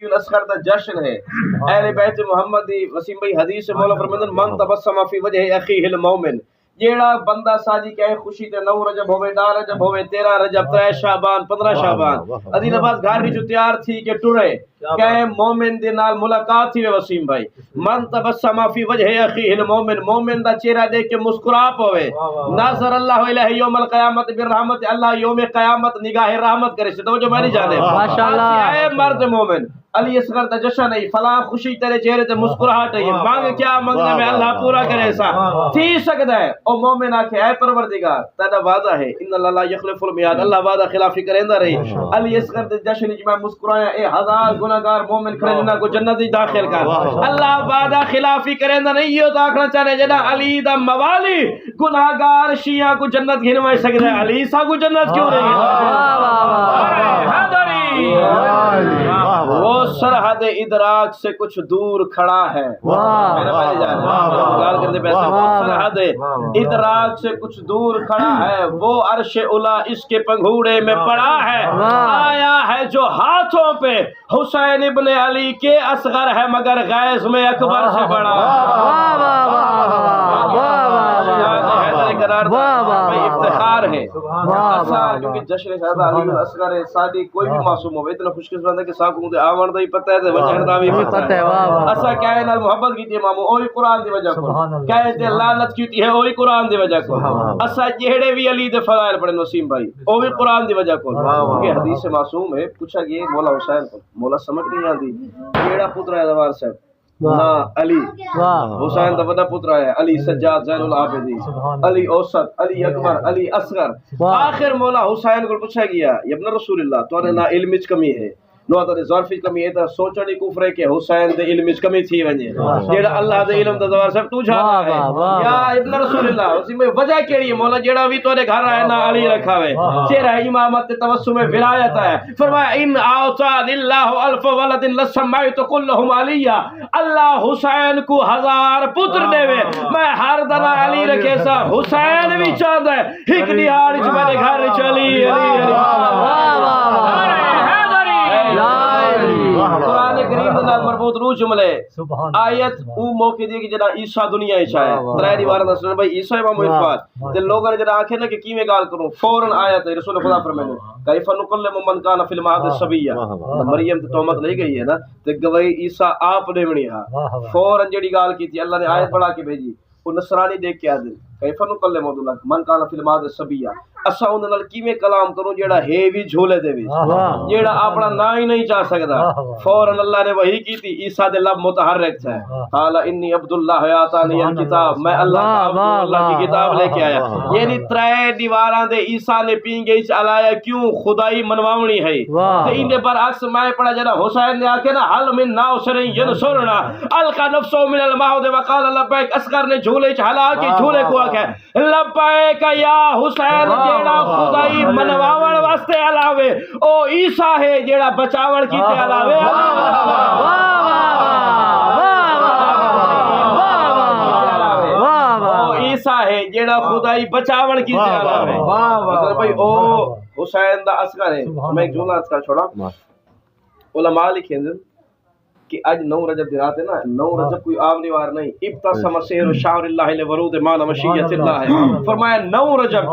الاسغر کا جشن ہے اہل بیت محمدی وسیم بھائی حدیث سے مولا فرماتے ہیں من تبسم فی وجہ اخیہ المؤمن جیڑا بندہ ساجی کہے خوشی تے 9 رجب ہوے 10 رجب ہوے 13 رجب 3 شعبان 15 شعبان ادی نواز گھر وچ تیار تھی کہ ٹرے کہ مومن دے نال ملاقات تھی وسیم بھائی من تبسم فی وجہ اخیہ المؤمن مومن دا چہرہ دیکھ کے مسکرا پوے ناظر اللہ الیہ یوم القیامت برحمت اللہ یوم قیامت نگاہ رحمت کرے سے توجہ میری جانب ماشاءاللہ اے مرد مومن علی اصغر دا جشن ہے فلاں خوشی تیرے چہرے تے مسکراہٹ ہے مانگ کیا مانگنے میں اللہ پورا کرے سا تھی سکتا ہے او مومن آکھے اے پروردگار تیرا وعدہ ہے ان اللہ لا یخلف المیعاد اللہ وعدہ خلافی کریندا رہی علی اصغر دے جشن وچ میں مسکرایا اے ہزار گناہگار مومن کھڑے جنہاں کو جنت وچ داخل کر اللہ وعدہ خلافی کریندا نہیں یہ تو آکھنا چاہے جڑا علی دا موالی گناہگار شیعہ کو جنت گھنوائے سکدا ہے علی سا کو جنت کیوں نہیں وہ سرحد ادراک سے کچھ دور کھڑا ہے سرحد ادراک سے کچھ دور کھڑا ہے وہ عرش اولا اس کے پنگھوڑے میں پڑا ہے آیا ہے جو ہاتھوں پہ حسین ابن علی کے اصغر ہے مگر غیظ میں اکبر سے بڑا افتخار ہے کیونکہ جشن شہداء علی الاصغر سادی کوئی بھی معصوم ہو اتنا خوش قسمت ہے کہ ساکوں دے آون دا ہی پتہ ہے تے وجہن دا بھی پتہ ہے اسا کہے نال محبت کیتی ہے مامو اوہی قرآن دی وجہ کو کہے تے لعنت کیتی ہے اوہی قرآن دی وجہ کو اسا جہڑے بھی علی دے فضائل پڑھے وسیم بھائی او بھی قرآن دی وجہ کو کہ حدیث سے معصوم ہے پوچھا کہ مولا حسین کو مولا سمجھ نہیں آندی کیڑا پتر ہے زوار صاحب نا علی حسین دا بڑا پتر ہے علی سجاد زین العابدین علی اوسط علی اکبر علی اصغر آخر مولا حسین کو پوچھا گیا یا ابن رسول اللہ تو نا علم وچ کمی ہے نو تے ظرف کمی ہے تے سوچنی کفر ہے کہ حسین دے علم وچ کمی تھی ونجے جیڑا اللہ دے علم دا زوار صاحب تو جانا ہے یا ابن رسول اللہ اسی میں وجہ کیڑی ہے مولا جیڑا بھی تورے گھر آئے نا علی رکھا ہوئے چہرہ امامت تے توسم ولایت ہے فرمایا ان اعطى لله الف ولد لسميت كلهم عليا اللہ حسین کو 1000 پتر دے میں ہر دنا علی رکھے سا حسین بھی چاہندا ہے ایک دہاڑ وچ میرے گھر چلی علی قرآن کریم دے نال مربوط روح جملے آیت او موقع دی کہ جڑا عیسیٰ دنیا وچ آیا ترے دیوار دا سن بھائی عیسیٰ امام الفات تے لوگاں نے جڑا آکھے نا کہ کیویں گال کروں فوراً آیت ہے رسول خدا فرمانے کیف نکلم من کان فی المہد الصبیہ مریم تے تہمت نہیں گئی ہے نا تے گواہی عیسیٰ آپ نے بنی ہا فوراً جڑی گال کیتی اللہ نے آیت پڑھا کے بھیجی وہ نصرانی دیکھ کے آدھے کیف نکلم من کان فی المہد الصبیہ اسا ان نال کیویں کلام کروں جیڑا ہے بھی جھولے دے وچ جیڑا اپنا نا ہی نہیں چاہ سکدا فوراً اللہ نے وحی کیتی عیسیٰ دے لب متحرک تھے قال انی عبد اللہ آتانی الکتاب میں اللہ کی کتاب لے کے آیا یعنی ترے دیواراں دے عیسیٰ نے پینگے وچ الایا کیوں خدائی منواونی ہے تے ان دے برعکس میں پڑھا جڑا حسین نے آکھے نا حل من ناصر ینصرنا القى نفسه من المعود وقال لبیک اصغر نے جھولے وچ ہلا کے جھولے کو آکھے لبیک یا حسین جیڑا خدائی منواون واسطے علاوے او عیسیٰ ہے جیڑا بچاون کیتے علاوے او عیسیٰ ہے جیڑا خدائی بچاون کیتے علاوے مطلب بھائی او حسین دا اصغر ہے میں ایک جملہ اس کا چھوڑا علماء لکھیں کہ آج 9 رجب دی رات ہے نا 9 رجب کوئی عام دیوار نہیں ابتسم سحر شعر اللہ لورود مان مشیت اللہ ہے فرمایا 9 رجب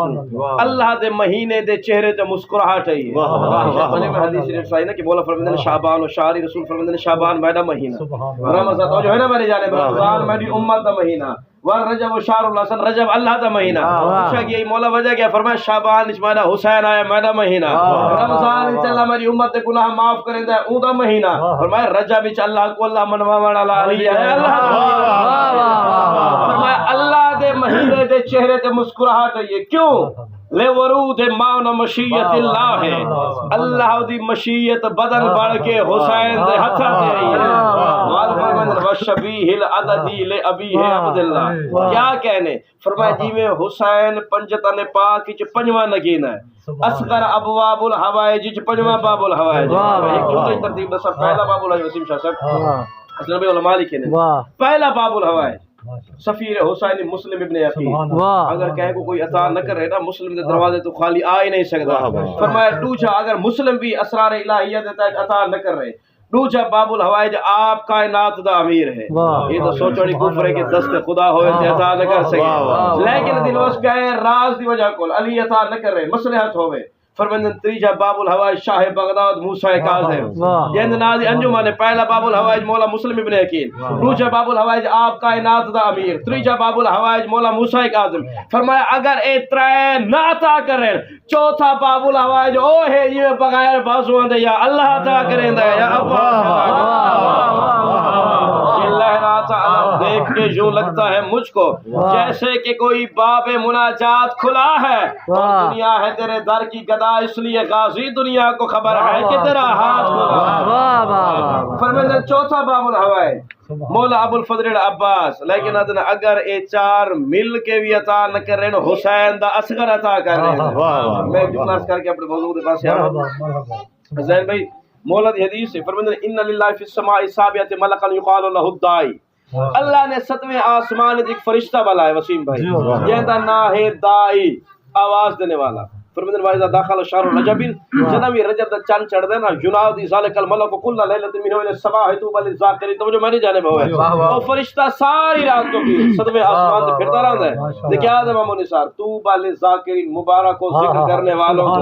اللہ دے مہینے دے چہرے تے مسکراہٹ ہے بنے میں حدیث شریف ہے نا کہ مولا فرماتے ہیں شعبان و شعر رسول فرماتے ہیں شعبان میرا مہینہ رمضان تو جو ہے نا میری جانب رمضان میری امت دا مہینہ ورجب و شعر اللہ سن رجب اللہ دا مہینہ پوچھا گیا مولا وجہ کیا فرمایا شعبان وچ میرا حسین آیا میرا مہینہ رمضان وچ اللہ میری امت دے گناہ معاف کریندا ہے اون دا مہینہ فرمایا رجب وچ اللہ کو اللہ منواون والا علی ہے اللہ فرمایا اللہ دے مہینے دے چہرے تے مسکراہٹ ہے کیوں لے ورود مان مشیت اللہ ہے اللہ دی مشیت بدن بڑھ کے حسین دے ہتھاں تے آئی ہے مال فرمایا وشبیہ العددی لے ابی ہے عبداللہ کیا کہنے فرمایا جی میں حسین پنجتن پاک وچ پنجواں نگینا ہے اصغر ابواب الحوائج وچ پنجواں باب الحوائج ایک جملہ ترتیب دا سب پہلا باب الحوائج وسیم شاہ صاحب اصل میں علماء لکھے نے پہلا باب الحوائج سفیر حسین مسلم ابن عقیل اگر کہیں کو کوئی عطا نہ کرے نا مسلم دے دروازے تو خالی آ ہی نہیں سکتا فرمایا دوجا اگر مسلم بھی اسرار الہیہ دے تحت عطا نہ کر رہے پوچھا باب الحوائج آپ کائنات دا امیر ہے یہ تو سوچوڑی کفر ہے کہ دست خدا ہوئے تے عطا نہ کر سکے لیکن دل اس گئے راز دی وجہ کول علی عطا نہ کر رہے مصلحت ہوئے فرمندن تریجا باب الحوائج شاہ بغداد موسیٰ کاظم یہ نازی انجمہ پہلا باب الحوائج مولا مسلم ابن حکیم دوسرا باب الحوائج آپ کائنات دا امیر تریجا باب الحوائج مولا موسیٰ کاظم فرمایا اگر اے ترے نہ عطا کریں چوتھا باب الحوائج او ہے یہ بغیر بازوان دے یا اللہ عطا کریں دے یا اللہ دیکھ کے یوں لگتا ہے مجھ کو جیسے کہ کوئی باب مناجات کھلا ہے اور دنیا ہے تیرے در کی گدا اس لیے غازی دنیا کو خبر ہے کہ تیرا ہاتھ کھلا فرمایا چوتھا باب الحوائج مولا ابو الفضل عباس لیکن اگر اے چار مل کے بھی عطا نہ کر رہے حسین دا اصغر عطا کر رہے ہیں میں جملہ کر کے اپنے موضوع کے پاس آیا زین بھائی مولا دی حدیث سے فرمایا ان للہ فی السماء السابعۃ ملکا یقال له الدائی اللہ نے 7ویں آسمان ایک فرشتہ بنایا وسیم بھائی یہ دا نام ہے دائی آواز دینے والا فرمایا واذا دخل شهر رجب جنوی رجب دا چاند چڑھ دے نا ینادی ذلک الملک کل لیلۃ منه الى الصباح توبى للذاکرین توجہ میں نہیں جانے ہوئے وہ فرشتہ ساری رات کو 7ویں آسمان تے پھرتا رہتا ہے تے کیا ہے امام نثار توبى للذاکرین مبارک ہو ذکر کرنے والوں کو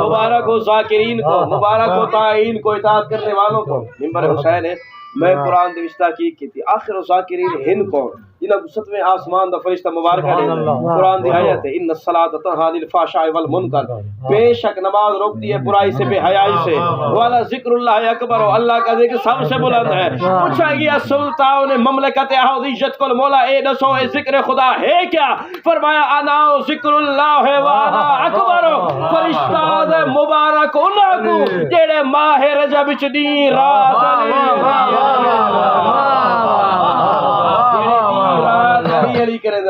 مبارک ہو ذاکرین کو مبارک ہو طائعین کو اطاعت کرنے والوں کو منبر حسین ہے میں قرآن دی تحقیق کی تھی آخر ذاکرین ہن کو انہاں کو 7ویں آسمان دا فرشتہ مبارکہ دے قرآن دی آیت ہے ان الصلاۃ تنہی عن الفحشاء والمنکر بے شک نماز روکتی ہے برائی سے بے حیائی سے والا ذکر اللہ اکبر اللہ کا ذکر سب سے بلند ہے پوچھا گیا سلطان مملکت احدیت کو مولا اے دسو اے ذکر خدا ہے کیا فرمایا انا ذکر اللہ وانا اکبر فرشتہ دے مبارک انہاں کو جڑے ماہ رجب وچ دی رات علی کرے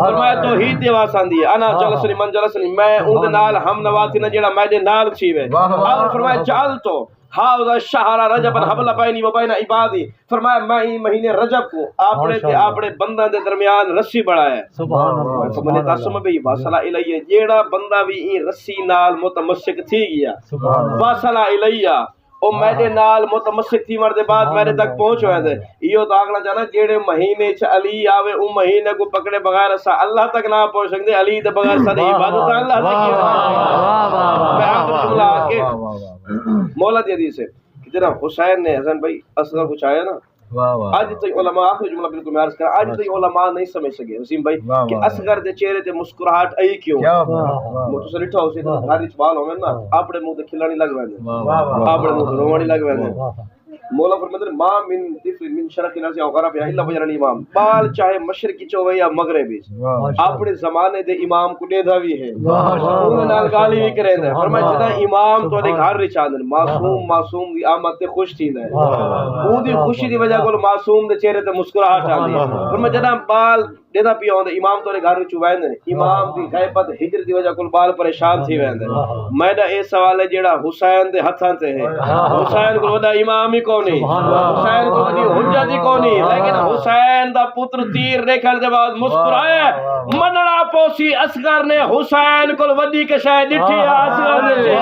فرمایا توحید دی واسان دی انا جلسنی من جلسنی میں اون نال ہم نواتی نہ جڑا میرے نال چھیوے اور فرمایا چال تو ہاؤ شہر رجب حبل بینی و بین عبادی فرمایا میں مہینے رجب کو اپنے تے اپنے بندہ دے درمیان رسی بڑھایا سبحان اللہ فرمایا تاسم بھی واصلہ الیہ جیڑا بندہ بھی این رسی نال متمسک تھی گیا واصلہ الیہ او میرے نال متمسک تھی مرد بعد میرے تک پہنچ ہوئے تھے یہ تو آگنا چاہنا جیڑے مہینے چھ علی آوے او مہینے کو پکڑے بغیر اسا اللہ تک نہ پہنچ سکتے علی دے بغیر ساری عبادت اللہ تک کی میں آخر جملہ آکے مولا دی حدیث ہے کہ جناب حسین نے حسن بھائی اصغر کچھ آیا نا آج تک علماء آخر جملہ بالکل میں عرض کرا آج تک علماء نہیں سمجھ سکے وسیم بھائی کہ اصغر دے چہرے تے مسکراہٹ آئی کیوں وہ تو سے لٹھا اسے گھر وچ بال ہوے نا اپنے منہ تے کھلانی لگ ویندے اپنے منہ تے روانی لگ ویندے مولا فرماتے ہیں ما من طفل من شرق الارض او غربها الا وجر الامام بال چاہے مشرقی چوے یا مغربی اپنے زمانے دے امام کو دیدا بھی ہے انہاں نال گالی بھی کرے ہیں فرمایا جدا امام تو دے گھر وچ آندے معصوم دی آمد تے خوش تھیندا ہے اون دی خوشی دی وجہ کول معصوم دے چہرے تے مسکراہٹ آندی ہے فرمایا جدا بال دیدا پی ہوندے امام تو دے گھر وچ ویندے امام دی غیبت ہجر دی وجہ کول بال پریشان تھی ویندے میرا اے سوال ہے جیڑا حسین دے ہتھاں تے ہے حسین کو وڈا امام ہی کونی حسین کو وڈی حجت ہی کونی لیکن حسین دا پتر تیر دیکھن دے بعد مسکرایا مننا پوسی اصغر نے حسین کول وڈی کے شے ڈٹھی اصغر نے